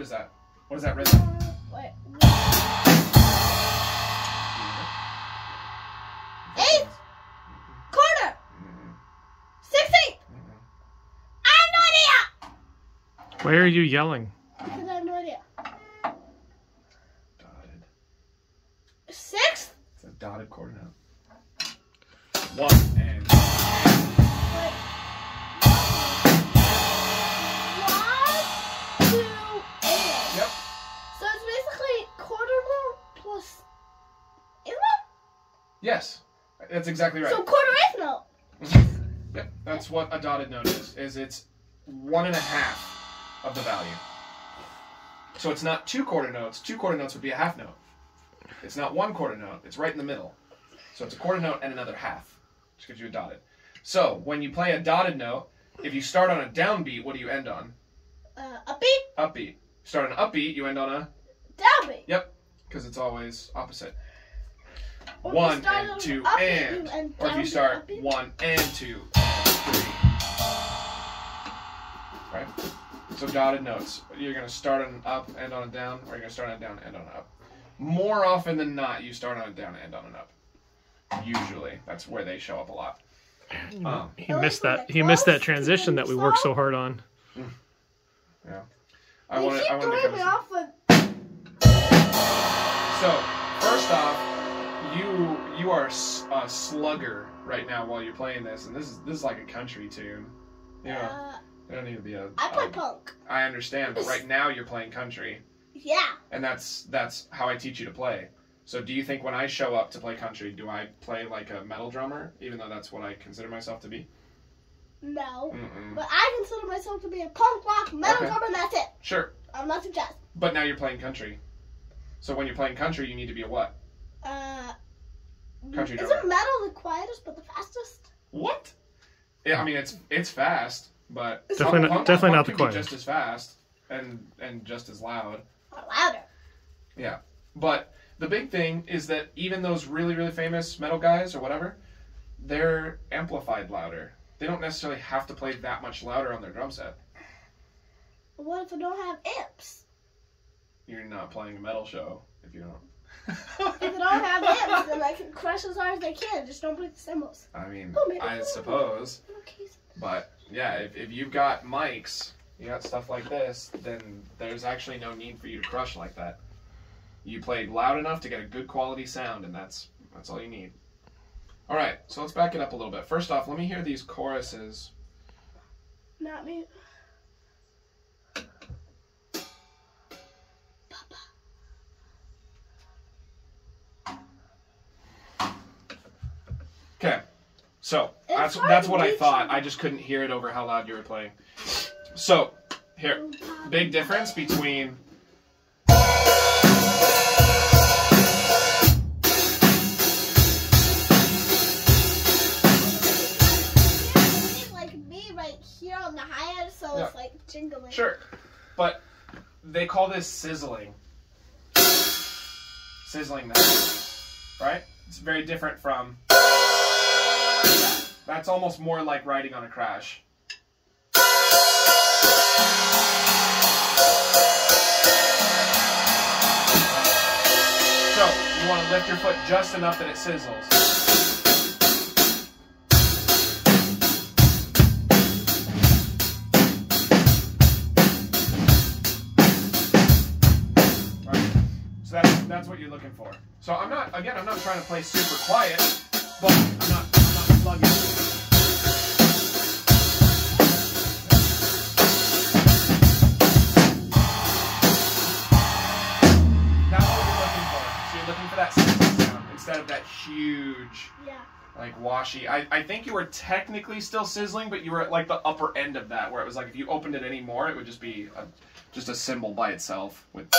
is that? What is that rhythm? Wait. 8th. Quarter. 16th. I have no idea. Why are you yelling? Because I have no idea. Dotted. 6th. It's a dotted quarter note. 1 and. Wait. 1, 2, 8. Yep. So it's basically quarter note plus. Isn't it? Yes, that's exactly right. So quarter 8th note. Yep, that's what a dotted note is. It's 1.5 of the value. So it's not 2 quarter notes. 2 quarter notes would be a half note. It's not 1 quarter note. It's right in the middle. So it's a quarter note and another half, which gives you a dotted. So when you play a dotted note, if you start on a downbeat, what do you end on? Upbeat. Upbeat. Start on an upbeat, you end on a. Downbeat. Yep, because it's always opposite. Or if you 1 start on and 2 upbeat, and. you end Or if you downbeat, start upbeat. 1 and 2 and 3. Right? So dotted notes. You're going to start on an up, end on a down, or you're going to start on a down, end on an up. More often than not, you start on a down, end on an up. Usually. That's where they show up a lot. He missed that. He missed that transition that we worked so hard on. Yeah. They keep to throwing me off with. So, first off, you are a slugger right now while you're playing this, and this is like a country tune. Yeah. You don't need to be a. I play punk. I understand, but right now you're playing country, Yeah. and that's how I teach you to play. So, do you think when I show up to play country, do I play like a metal drummer, even though that's what I consider myself to be? No. Mm-mm. But I consider myself to be a punk rock metal Okay. drummer, and that's it. Sure, I'm not too jazz. but now you're playing country. So when you're playing country, you need to be a what? Country drummer. Isn't metal the quietest but the fastest? What? Yeah, I mean it's fast, but Definitely not- punk definitely not can the be quietest. just as fast and just as loud. Or louder. Yeah, but the big thing is that even those really really famous metal guys or whatever, they're amplified louder. They don't necessarily have to play that much louder on their drum set. What if I don't have amps? You're not playing a metal show if you don't. If I don't have amps, then I can crush as hard as I can. Just don't play the cymbals. I mean, Oh, maybe I not. suppose. Okay. But yeah, if you've got mics, you got stuff like this, then there's actually no need for you to crush like that. You play loud enough to get a good quality sound, and that's all you need. All right, so let's back it up a little bit. First off, let me hear these choruses. Not me. Okay, so It's that's hard what to I reach thought. them. I just couldn't hear it over how loud you were playing. So here, big difference between. Like me right here on the hi-hat, so Yeah. it's like jingling. Sure, but they call this sizzling. Sizzling that, right? It's very different from that. That's almost more like riding on a crash. So, you want to lift your foot just enough that it sizzles. That's what you're looking for. So I'm not trying to play super quiet, but I'm not slugging. That's what you're looking for. So you're looking for that sizzling sound instead of that huge, like washy. I think you were technically still sizzling, but you were at like the upper end of that, where it was like if you opened it any more, it would just be just a cymbal by itself. It wouldn't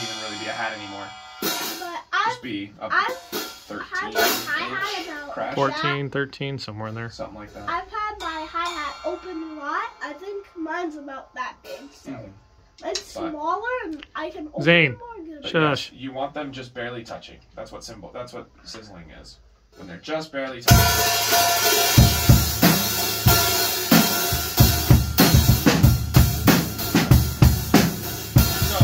even really be a hat anymore. But Just be up I've 13 had my hi-hat about crash. 14, 13, somewhere in there. Something like that. I've had my hi-hat open a lot. I think mine's about that big, so mine's smaller and I can open Zane, it more. Good. But Shush. yes, you want them just barely touching. That's what sizzling is. When they're just barely touching. So,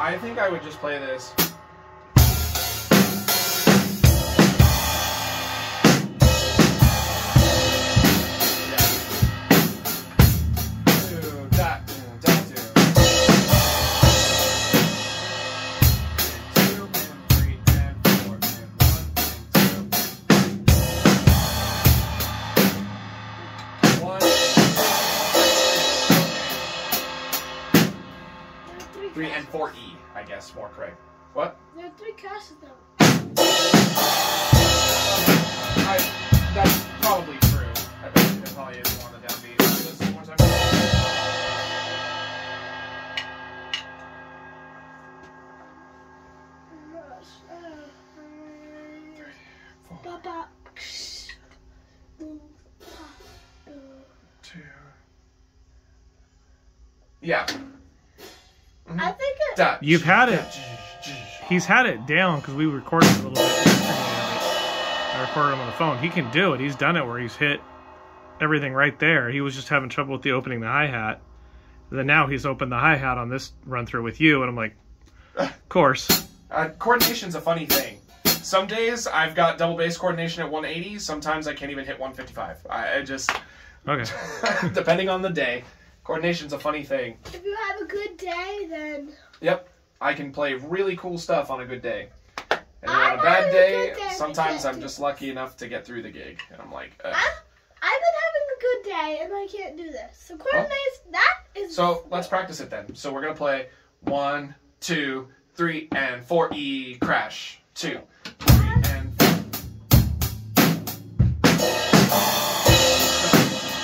I think I would just play this. And 4E, I guess, more correct. What? There are 3 crashes though. That's probably true. I think it probably is more on the downbeat. Can you listen one more time? 2. Yeah. I think You've had it. He's had it down because we recorded a little bit yesterday. I recorded him on the phone. He can do it. He's done it where he's hit everything right there. He was just having trouble with the opening the hi-hat. Then now he's opened the hi-hat on this run through with you, and I'm like, of course. Coordination's a funny thing. Some days I've got double bass coordination at 180. Sometimes I can't even hit 155. I just... Okay. Depending on the day. Coordination's a funny thing. If you have a good day, then... Yep. I can play really cool stuff on a good day. And on a bad day, sometimes I'm just lucky enough to get through the gig. And I'm like... I've been having a good day, and I can't do this. So coordination, that is... So let's practice it then. So we're going to play 1, 2, 3, and 4, E, crash. 2, 3, and 4.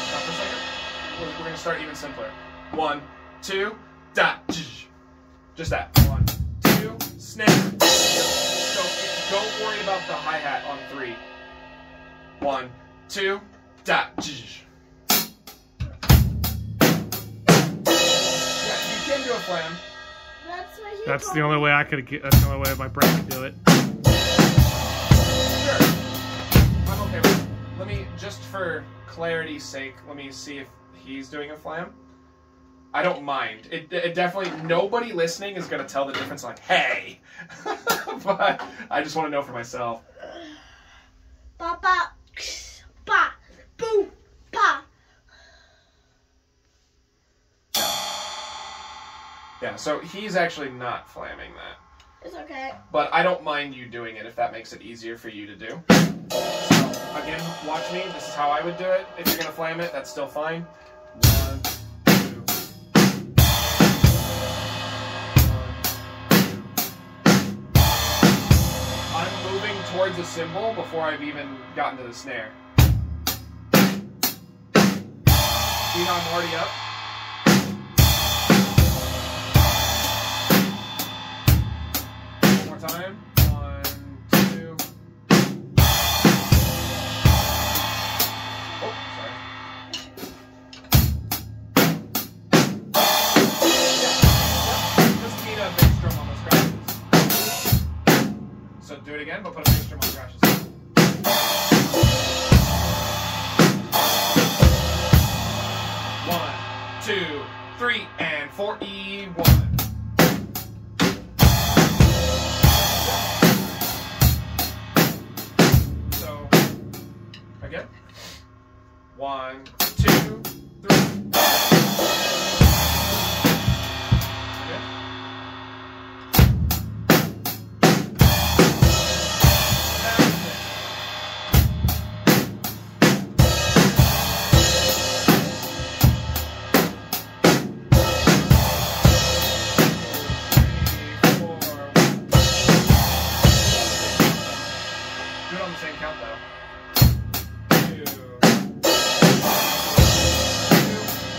Stop for a second. We're going to start even simpler. 1, 2, da, just that. 1, 2, snare. So don't worry about the hi-hat on 3. 1, 2, da, can do a flam. That's the only way I could get. That's the only way my brain could do it. Sure. I'm okay with it. Let me, just for clarity's sake, let me see if he's doing a flam. I don't mind. It definitely, nobody listening is going to tell the difference like, hey! But I just want to know for myself. Ba ba, ba, boom, ba. Yeah, so he's actually not flamming that. It's okay. But I don't mind you doing it if that makes it easier for you to do. So, again, watch me. This is how I would do it. If you're going to flam it, that's still fine. 1, 2. 1, 2. I'm moving towards the cymbal before I've even gotten to the snare. See how I'm already up? Time. 1, 2. Oh, sorry. Just need a bass drum on those crashes. So do it again, but put a bass drum on the crashes. 1, 2, 3, and 4, E1. Again. 1, 2, 3. Okay. Do it on the same count though. 2,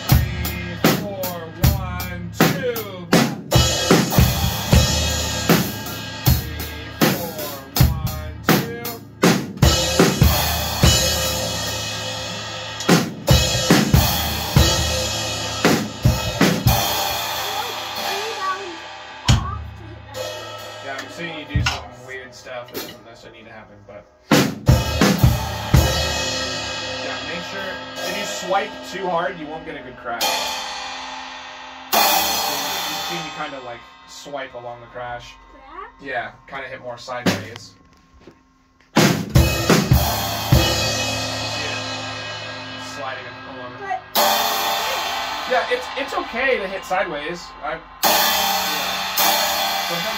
3, 4, 1, 2. 3, 4, 1, 2. Yeah, I'm seeing you do some weird stuff that doesn't necessarily need to happen, but yeah, make sure if you swipe too hard, you won't get a good crash. seen you kind of like swipe along the crash. That? Yeah, kind of hit more sideways. Sliding along. But Yeah, it's okay to hit sideways. Sometimes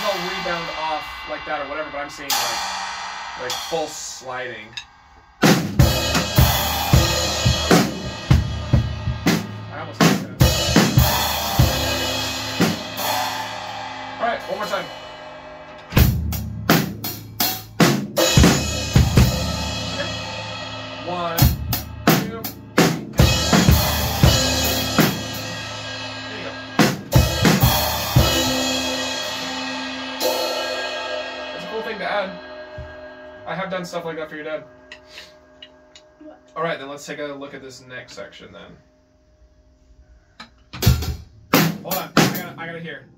I'll rebound off like that or whatever, but I'm seeing like full sliding. I almost like that. All right, one more time. Okay. 1, 2, 3. There you go. It's a cool thing to add. I have done stuff like that for your dad. All right, then let's take a look at this next section then. Hold on, I gotta hear.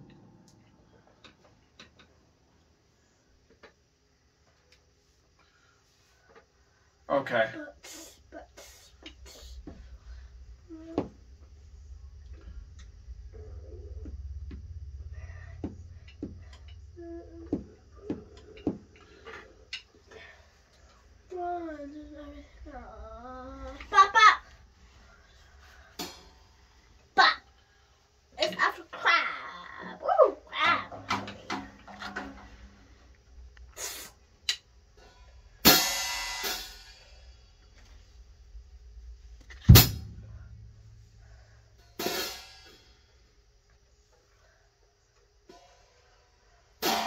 Okay. Papa. It's after crab. Woo, crab.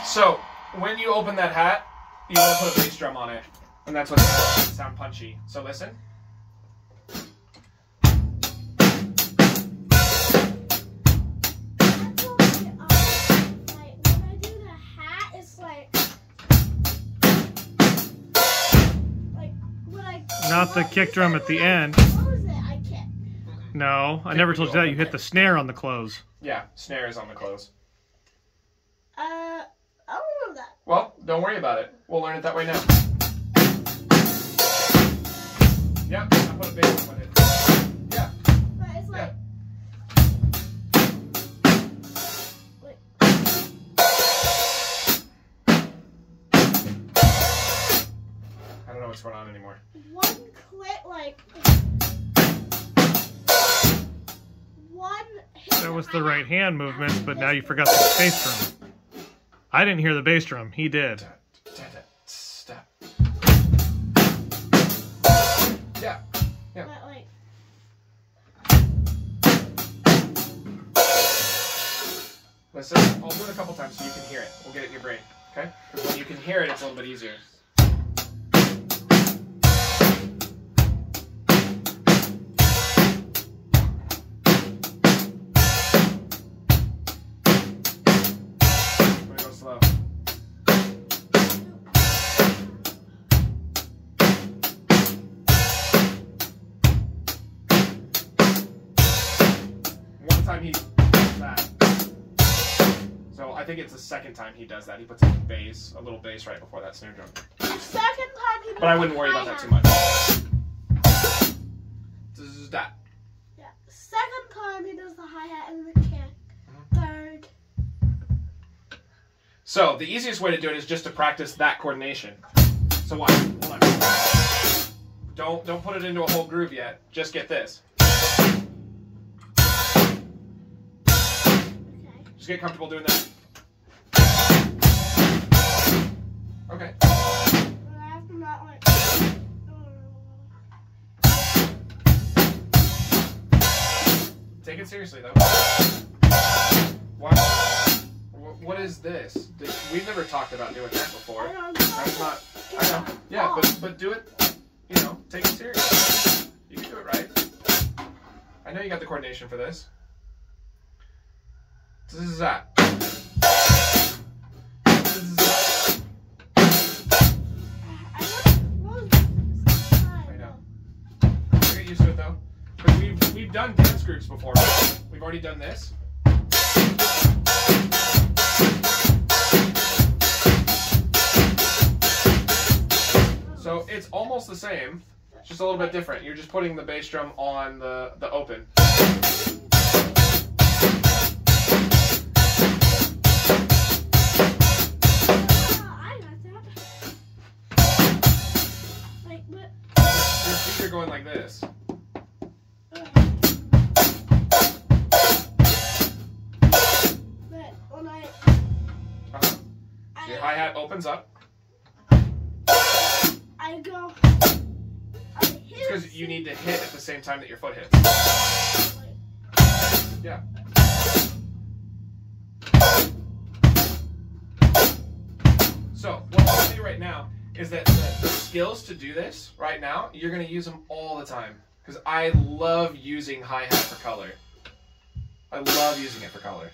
So, when you open that hat, you want to put a bass drum on it. And that's what makes it sound punchy. So listen. Not the kick drum at the end. What was it? I can't. No, I never told you that. You hit the snare on the close. Yeah, snare is on the close. I don't know that. Well, don't worry about it. We'll learn it that way now. Yep, I put a bass drum on it. Yeah. But it's like. Wait. I don't know what's going on anymore. One click, like. One hit. That was the right hand movements, but now you forgot the bass drum. I didn't hear the bass drum. He did. Step. Yeah. Yeah. But like. Listen, I'll do it a couple times so you can hear it. We'll get it in your brain, okay? Because when you can hear it, it's a little bit easier. Let me go slow. One time he does that. So I think it's the second time he does that. He puts a little bass right before that snare drum. Second time he. But I wouldn't worry about that too much. Zzz, that. Yeah. Second time he does the hi hat and the kick. Third. So the easiest way to do it is just to practice that coordination. So watch. Hold on. Don't put it into a whole groove yet. Just get this. Okay. Just get comfortable doing that. Okay. But I have to not like. Take it seriously though. What? What is this? We've never talked about doing that before. I don't know. That's not. I know. Yeah, but do it. You know, take it seriously. You can do it right. I know you got the coordination for this. This is that. I know. You'll get used to it though. But we've done dance groups before. Right? We've already done this. So it's almost the same, it's just a little bit different. You're just putting the bass drum on the open. you're going like this. But when Your hi-hat opens up. I go. It's because you need to hit at the same time that your foot hits. Yeah. So, what I'm going to do right now is that the skills to do this right now, you're going to use them all the time. Because I love using hi-hat for color. I love using it for color.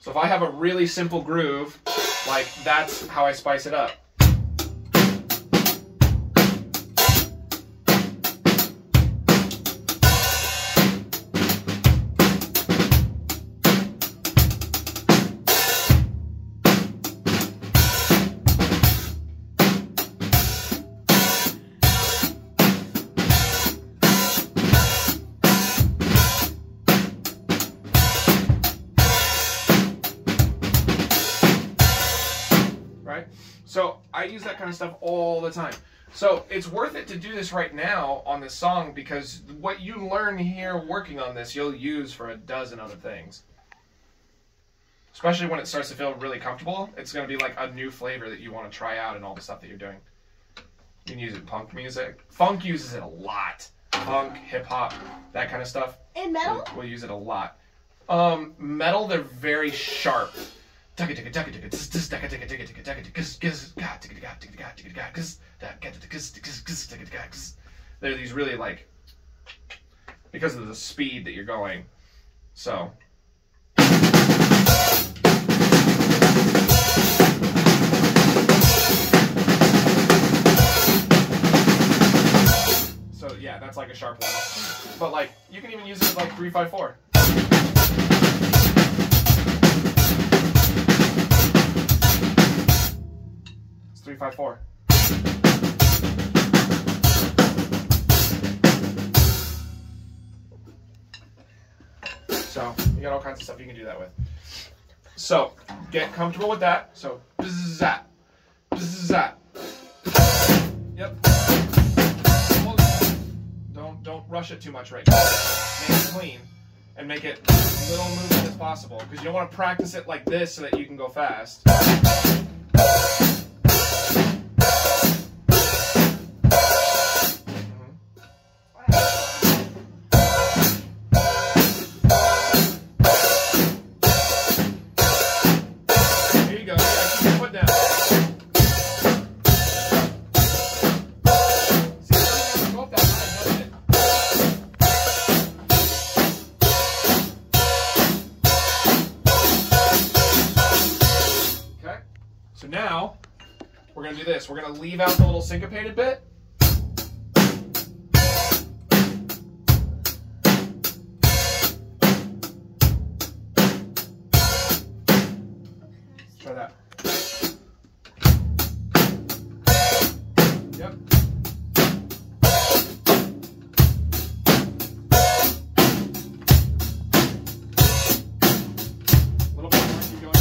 So if I have a really simple groove, like that's how I spice it up. So I use that kind of stuff all the time. So it's worth it to do this right now on this song because what you learn here working on this, you'll use for a dozen other things. Especially when it starts to feel really comfortable, it's going to be like a new flavor that you want to try out in all the stuff that you're doing. You can use it in punk music. Funk uses it a lot. Punk, hip-hop, that kind of stuff. In metal? We'll use it a lot. Metal, they're very sharp. They're these really like, because of the speed that you're going. So. So yeah, that's like a sharp one. But like, you can even use it with like 3-5-4. It's 3-5-4. So you got all kinds of stuff you can do that with. So get comfortable with that. So bzzz-zap, bzzz-zap. Yep. Don't rush it too much right now. Make it clean and make it as little movement as possible because you don't want to practice it like this so that you can go fast. Here you go. Yeah, keep your foot down. So now, we're going to do this. We're going to leave out the little syncopated bit. Try that. Yep. A little bit more, keep going.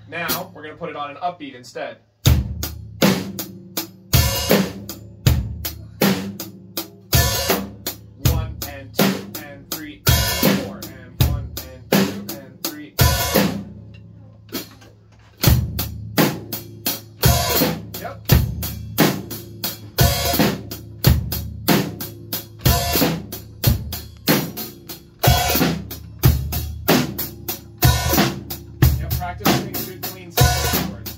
Now, we're going to put it on an upbeat instead. One and two and three and four and one and two and three. Yep. Practice doing good clean steps forward.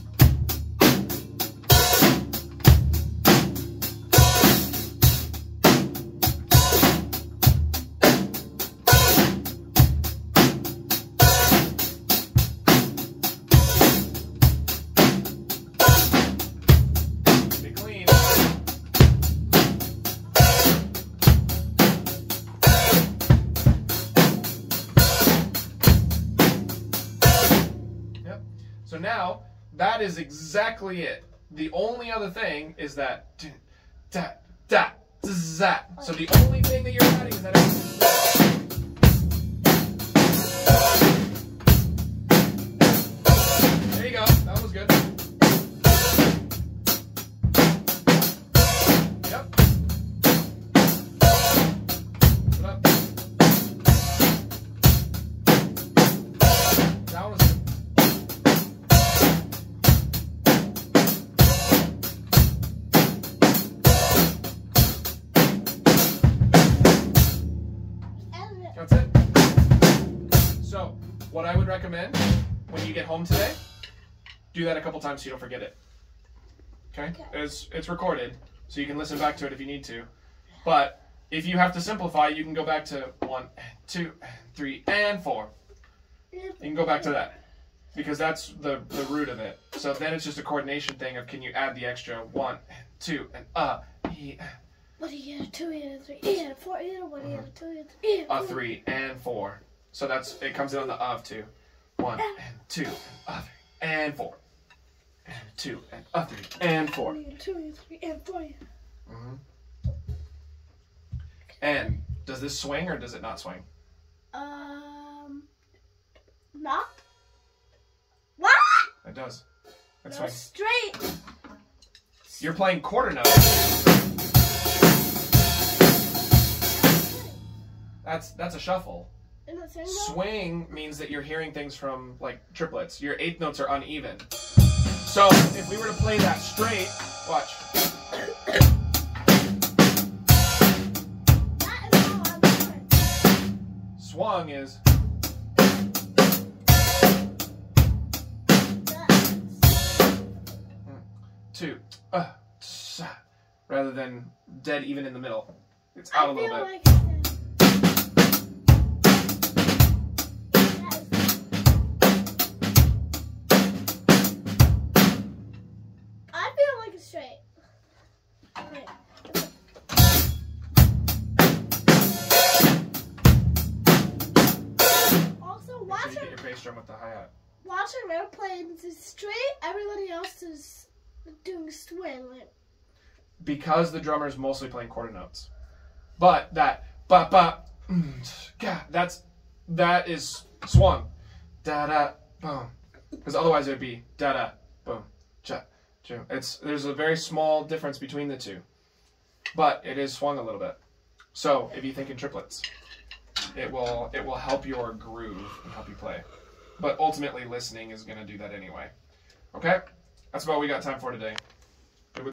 that is exactly it. The only other thing is that da da za. So the only thing that you're adding is that. There you go. That was good. Yep. Put up. That was good. That's it. So, what I would recommend when you get home today, do that a couple times so you don't forget it. Okay? It's recorded, so you can listen back to it if you need to. But if you have to simplify, you can go back to 1, 2, 3, and 4. You can go back to that because that's the root of it. So then it's just a coordination thing of can you add the extra 1, 2, and What do you get? 2 and 3 and 4 and 1 and 2 and 3 and 4. 3 and 4. So it comes in on the of too. 1 and 2 and 3 and 4. And 2 and 3 and 4. 1 and 2 and 3 and 4. And does this swing or does it not swing? Not. What? It does. It No, swings. straight. You're playing quarter notes. That's a shuffle. In the same note? Swing means that you're hearing things from like triplets. Your eighth notes are uneven. So if we were to play that straight, watch. That is how I'm doing. Swung is. Two, rather than dead even in the middle. It's out a little bit. Like I feel like it's straight. Right. Also, Make sure you get your bass drum with the hi-hat. watching airplanes is straight. Everybody else is doing swing. Because the drummer is mostly playing quarter notes. But that ba ba that is swung. Da da boom. Because otherwise it would be da da boom cha cha. There's a very small difference between the two. But it is swung a little bit. So if you think in triplets, it will help your groove and help you play. But ultimately listening is gonna do that anyway. Okay? That's about all we got time for today.